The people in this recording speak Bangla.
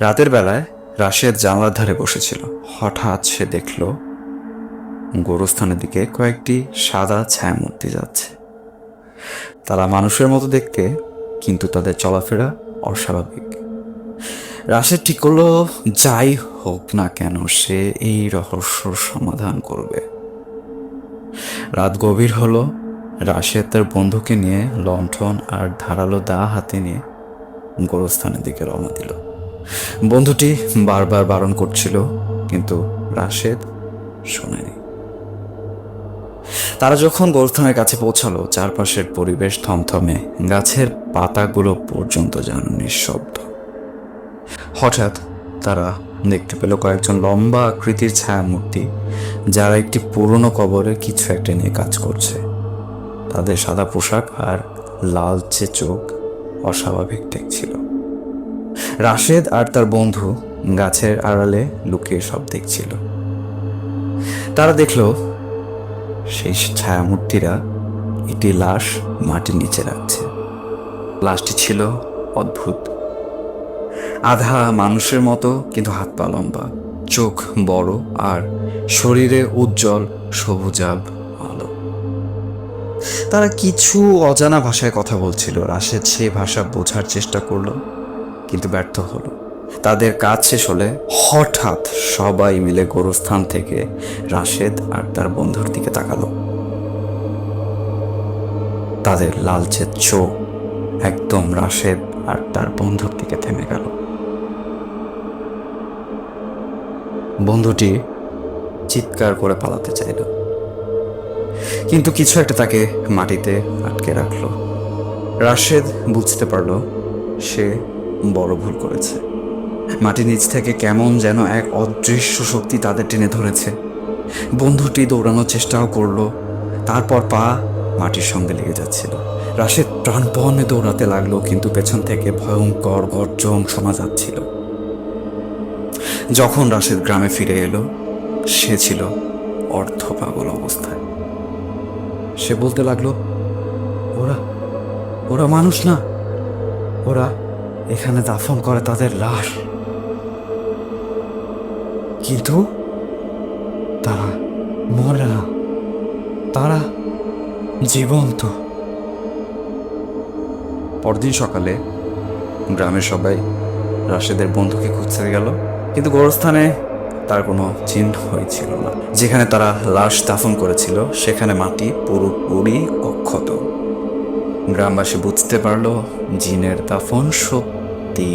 রাতের বেলায় রাশেদ জানলার ধারে বসেছিল। হঠাৎ সে দেখল গোরস্থানের দিকে কয়েকটি সাদা ছায়ামূর্তি যাচ্ছে। তারা মানুষের মতো দেখতে, কিন্তু তাদের চলাফেরা অস্বাভাবিক। রাশেদ ঠিক করলো, যাই হোক না কেন সে এই রহস্যর সমাধান করবে। রাত গভীর হলো। রাশেদ তার বন্ধুকে নিয়ে লণ্ঠন আর ধারালো দা হাতে নিয়ে গোরস্থানের দিকে রওনা দিল। বন্ধুটি বারবার বারণ করছিল, কিন্তু রাশেদ শোনেনি। তারা যখন গোরস্থানের কাছে পৌঁছালো, চারপাশের পরিবেশ থমথমে, গাছের পাতাগুলো পর্যন্ত যেন নিঃশব্দ। হঠাৎ তারা দেখতে পেল কয়েকজন লম্বা আকৃতির ছায়ামূর্তি, যারা একটি পুরনো কবরে কিছু একটা নিয়ে কাজ করছে। তাদের সাদা পোশাক আর লালচে চোখ অস্বাভাবিক ঠেকছিল। রাশেদ আর তার বন্ধু গাছের আড়ালে লুকিয়ে সব দেখছিল। তারা দেখল সেই ছায়ামূর্তিরা একটি লাশ মাটির নিচে রাখছে। লাশটি ছিল অদ্ভুত, আধা মানুষের মতো, কিন্তু হাত পা লম্বা, চোখ বড় আর শরীরে উজ্জ্বল সবুজাভ আলো। তারা কিছু অজানা ভাষায় কথা বলছিল। রাশেদ সে ভাষা বোঝার চেষ্টা করলো, কিন্তু ব্যর্থ হলো। তাদের কাজ শেষ হলে হঠাৎ সবাই মিলে গোরস্থান থেকে রাশেদ আর তার বন্ধুর দিকে তাকালো। তাদের লালচে চোখ একদম রাশেদ আর তার বন্ধুর দিকে থেমে গেল। বন্ধুটি চিৎকার করে পালাতে চাইল, কিন্তু কিছু একটা তাকে মাটিতে আটকে রাখলো। রাশেদ বুঝতে পারল সে বড় ভুল করেছে। মাটির নিচ থেকে কেমন যেন এক অদৃশ্য শক্তি তাদের টেনে ধরেছে। বন্ধুটি দৌড়ানোর চেষ্টাও করলো, তারপর পা মাটির সঙ্গে লেগে যাচ্ছিল। রাশেদ প্রাণপণে দৌড়াতে লাগলো, কিন্তু পেছন থেকে ভয়ঙ্কর গর্জন শোনা যাচ্ছিল। যখন রাশেদ গ্রামে ফিরে এলো, সে ছিল অর্ধপাগল অবস্থায়। সে বলতে লাগলো, ওরা ওরা মানুষ না, ওরা এখানে দাফন করে তাদের লাশ, কিন্তু তারা মরে না, তারা জীবন্ত। পরদিন সকালে গ্রামের সবাই রাশেদের বন্ধুকে খুঁজতে গেল, কিন্তু গোরস্থানে তার কোনো চিহ্নই ছিল না। যেখানে তারা লাশ দাফন করেছিল সেখানে মাটি পুরোপুরি অক্ষত। গ্রামবাসী বুঝতে পারল জিনের দাফন সত্যি